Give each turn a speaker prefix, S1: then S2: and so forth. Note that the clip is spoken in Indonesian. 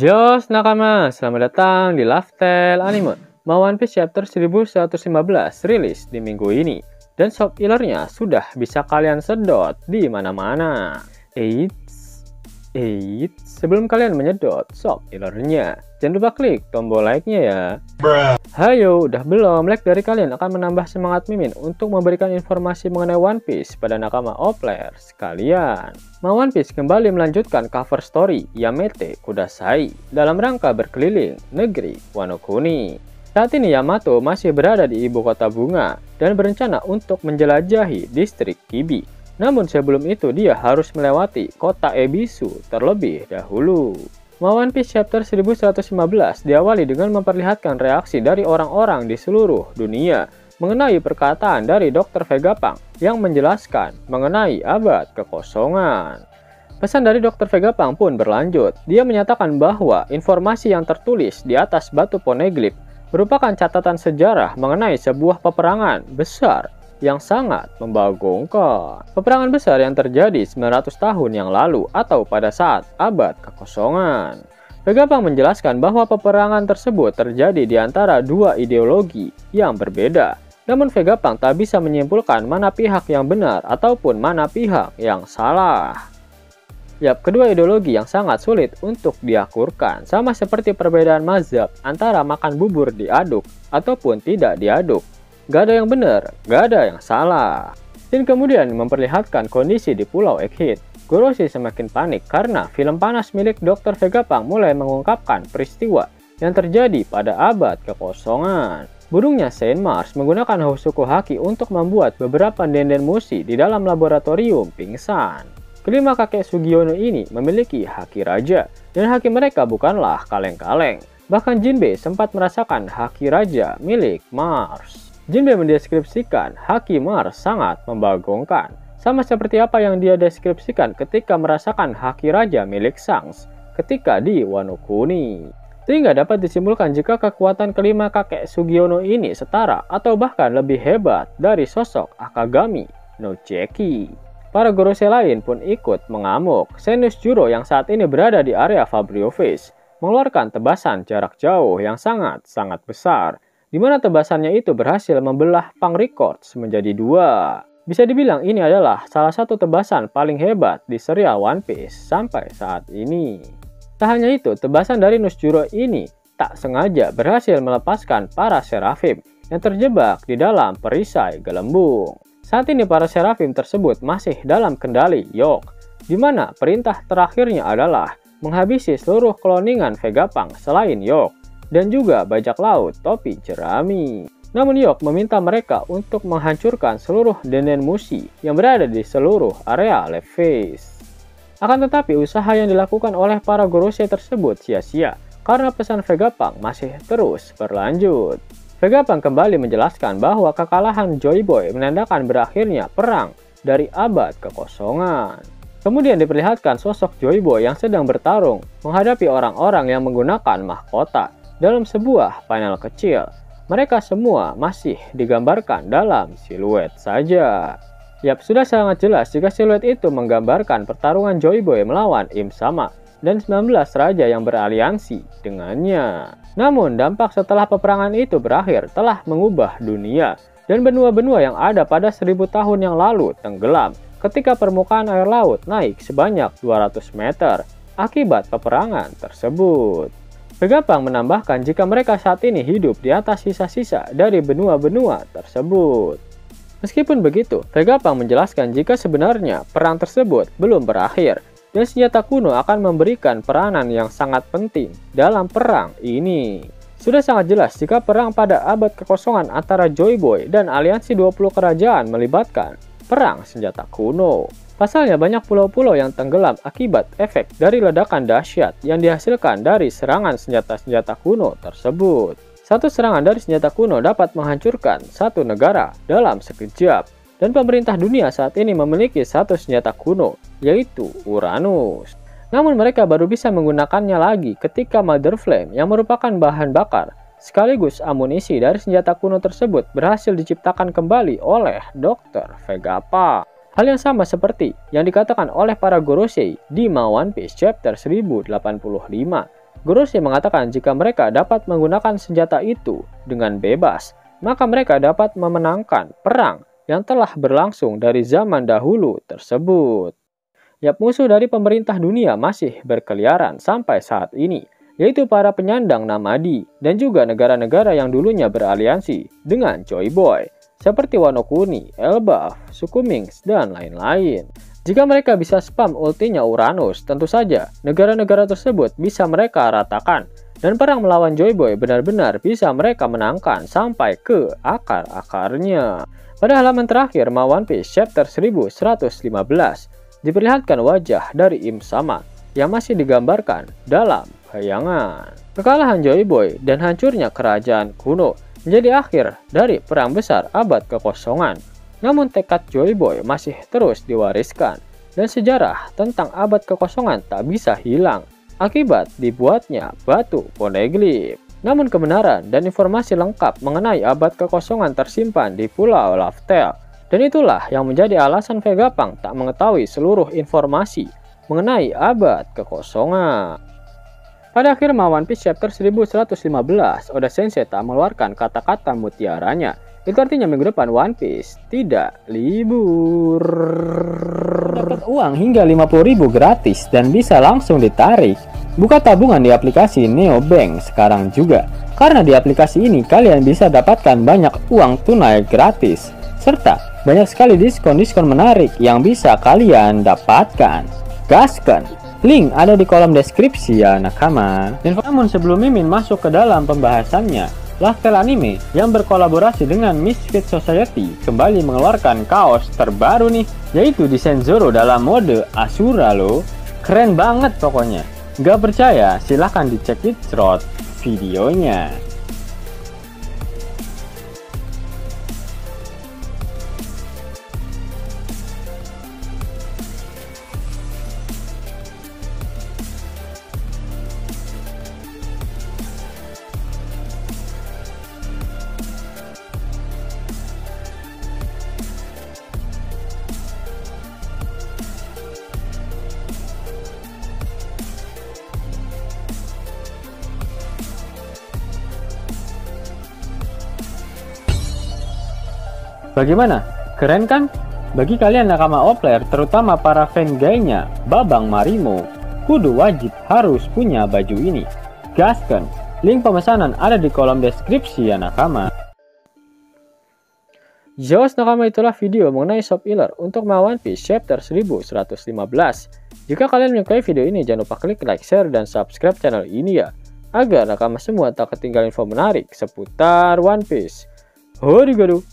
S1: Jos nakama, selamat datang di Lifestyle Anime. One Piece Chapter 1115 rilis di minggu ini, dan shop ilernya sudah bisa kalian sedot di mana-mana. Sebelum kalian menyedot shop ilernya, jangan lupa klik tombol like-nya ya. Hayo, udah belum? Like dari kalian akan menambah semangat Mimin untuk memberikan informasi mengenai One Piece pada nakama players sekalian. One Piece kembali melanjutkan cover story Yamete Kudasai dalam rangka berkeliling negeri Wano Kuni. Saat ini Yamato masih berada di ibu kota bunga dan berencana untuk menjelajahi distrik Kibi. Namun sebelum itu dia harus melewati kota Ebisu terlebih dahulu. One Piece Chapter 1115 diawali dengan memperlihatkan reaksi dari orang-orang di seluruh dunia mengenai perkataan dari Dr. Vegapunk yang menjelaskan mengenai abad kekosongan. Pesan dari Dr. Vegapunk pun berlanjut. Dia menyatakan bahwa informasi yang tertulis di atas batu poneglyph merupakan catatan sejarah mengenai sebuah peperangan besar yang sangat membagongkan. Peperangan besar yang terjadi 900 tahun yang lalu atau pada saat abad kekosongan. Vegapunk menjelaskan bahwa peperangan tersebut terjadi di antara dua ideologi yang berbeda. Namun Vegapunk tak bisa menyimpulkan mana pihak yang benar ataupun mana pihak yang salah. Kedua ideologi yang sangat sulit untuk diakurkan, sama seperti perbedaan mazhab antara makan bubur diaduk ataupun tidak diaduk. Gak ada yang benar, gak ada yang salah. Dan kemudian memperlihatkan kondisi di Pulau Egghead. Goroshi semakin panik karena film panas milik Dr. Vegapunk mulai mengungkapkan peristiwa yang terjadi pada abad kekosongan. Burungnya Saint Mars menggunakan Hosoku Haki untuk membuat beberapa denden mushi di dalam laboratorium pingsan. Kelima kakek Sugiono ini memiliki haki raja, dan haki mereka bukanlah kaleng-kaleng. Bahkan Jinbe sempat merasakan haki raja milik Mars. Jinbe mendeskripsikan haki Mars sangat membagongkan, sama seperti apa yang dia deskripsikan ketika merasakan haki raja milik Shanks ketika di Wano Kuni. Sehingga dapat disimpulkan jika kekuatan kelima kakek Sugiono ini setara atau bahkan lebih hebat dari sosok Akagami no Cheki. Para Gorosei lain pun ikut mengamuk. Zenitsu Juro yang saat ini berada di area Fabrio Face mengeluarkan tebasan jarak jauh yang sangat besar, di mana tebasannya itu berhasil membelah Punk Records menjadi dua. Bisa dibilang ini adalah salah satu tebasan paling hebat di serial One Piece sampai saat ini. Tak hanya itu, tebasan dari Nusjuro ini tak sengaja berhasil melepaskan para Seraphim yang terjebak di dalam perisai gelembung. Saat ini para Seraphim tersebut masih dalam kendali York, di mana perintah terakhirnya adalah menghabisi seluruh kloningan Vegapunk selain York, dan juga bajak laut topi jerami. Namun York meminta mereka untuk menghancurkan seluruh denden mushi yang berada di seluruh area Left Face. Akan tetapi usaha yang dilakukan oleh para Gorosei tersebut sia-sia karena pesan Vegapunk masih terus berlanjut. Vegapunk kembali menjelaskan bahwa kekalahan Joy Boy menandakan berakhirnya perang dari abad kekosongan. Kemudian diperlihatkan sosok Joy Boy yang sedang bertarung menghadapi orang-orang yang menggunakan mahkota dalam sebuah panel kecil. Mereka semua masih digambarkan dalam siluet saja. Sudah sangat jelas jika siluet itu menggambarkan pertarungan Joy Boy melawan Im Sama dan 19 raja yang beraliansi dengannya. Namun dampak setelah peperangan itu berakhir telah mengubah dunia, dan benua-benua yang ada pada 1000 tahun yang lalu tenggelam ketika permukaan air laut naik sebanyak 200 meter akibat peperangan tersebut. Vegapunk menambahkan jika mereka saat ini hidup di atas sisa-sisa dari benua-benua tersebut. Meskipun begitu, Vegapunk menjelaskan jika sebenarnya perang tersebut belum berakhir, dan senjata kuno akan memberikan peranan yang sangat penting dalam perang ini. Sudah sangat jelas jika perang pada abad kekosongan antara Joy Boy dan aliansi 20 kerajaan melibatkan perang senjata kuno. Pasalnya banyak pulau-pulau yang tenggelam akibat efek dari ledakan dahsyat yang dihasilkan dari serangan senjata-senjata kuno tersebut. Satu serangan dari senjata kuno dapat menghancurkan satu negara dalam sekejap. Dan pemerintah dunia saat ini memiliki satu senjata kuno, yaitu Uranus. Namun mereka baru bisa menggunakannya lagi ketika Mother Flame yang merupakan bahan bakar sekaligus amunisi dari senjata kuno tersebut berhasil diciptakan kembali oleh Dr. Vegapunk. Hal yang sama seperti yang dikatakan oleh para Gorosei di One Piece Chapter 1085 Gurushi mengatakan jika mereka dapat menggunakan senjata itu dengan bebas, maka mereka dapat memenangkan perang yang telah berlangsung dari zaman dahulu tersebut. Yap, musuh dari pemerintah dunia masih berkeliaran sampai saat ini, yaitu para penyandang Namadi dan juga negara-negara yang dulunya beraliansi dengan Joy Boy, seperti Wano Kuni, Elbaf, suku Mings, dan lain-lain. Jika mereka bisa spam ultinya Uranus, tentu saja negara-negara tersebut bisa mereka ratakan, dan perang melawan Joy Boy benar-benar bisa mereka menangkan sampai ke akar-akarnya. Pada halaman terakhir One Piece chapter 1115, diperlihatkan wajah dari Im Sama yang masih digambarkan dalam bayangan. Kekalahan Joy Boy dan hancurnya kerajaan kuno menjadi akhir dari perang besar abad kekosongan. Namun tekad Joy Boy masih terus diwariskan dan sejarah tentang abad kekosongan tak bisa hilang akibat dibuatnya batu poneglyph. Namun kebenaran dan informasi lengkap mengenai abad kekosongan tersimpan di Pulau Laugh Tale. Dan itulah yang menjadi alasan Vegapunk tak mengetahui seluruh informasi mengenai abad kekosongan. Pada akhir One Piece chapter 1115, Oda Sensei tak mengeluarkan kata-kata mutiaranya. Itu artinya minggu depan One Piece tidak libur. Dapat uang hingga 50.000 gratis dan bisa langsung ditarik. Buka tabungan di aplikasi Neobank sekarang juga. Karena di aplikasi ini kalian bisa dapatkan banyak uang tunai gratis. Serta banyak sekali diskon-diskon menarik yang bisa kalian dapatkan. Gaskan! Link ada di kolom deskripsi ya nakama. Namun sebelum Mimin masuk ke dalam pembahasannya, Laugh Tale Anime yang berkolaborasi dengan Misfit Society kembali mengeluarkan kaos terbaru nih, yaitu desain Zoro dalam mode Asura loh. Keren banget pokoknya. Gak percaya? Silahkan dicek di thread videonya. Bagaimana? Keren kan? Bagi kalian nakama Oplayer, terutama para fan gaynya Babang Marimo, kudu wajib harus punya baju ini. Gaskan! Link pemesanan ada di kolom deskripsi ya nakama. Jos nakama, itulah video mengenai Shop Healer untuk One Piece chapter 1115. Jika kalian menyukai video ini, jangan lupa klik like, share, dan subscribe channel ini ya, agar nakama semua tak ketinggalan info menarik seputar One Piece. Horigaru!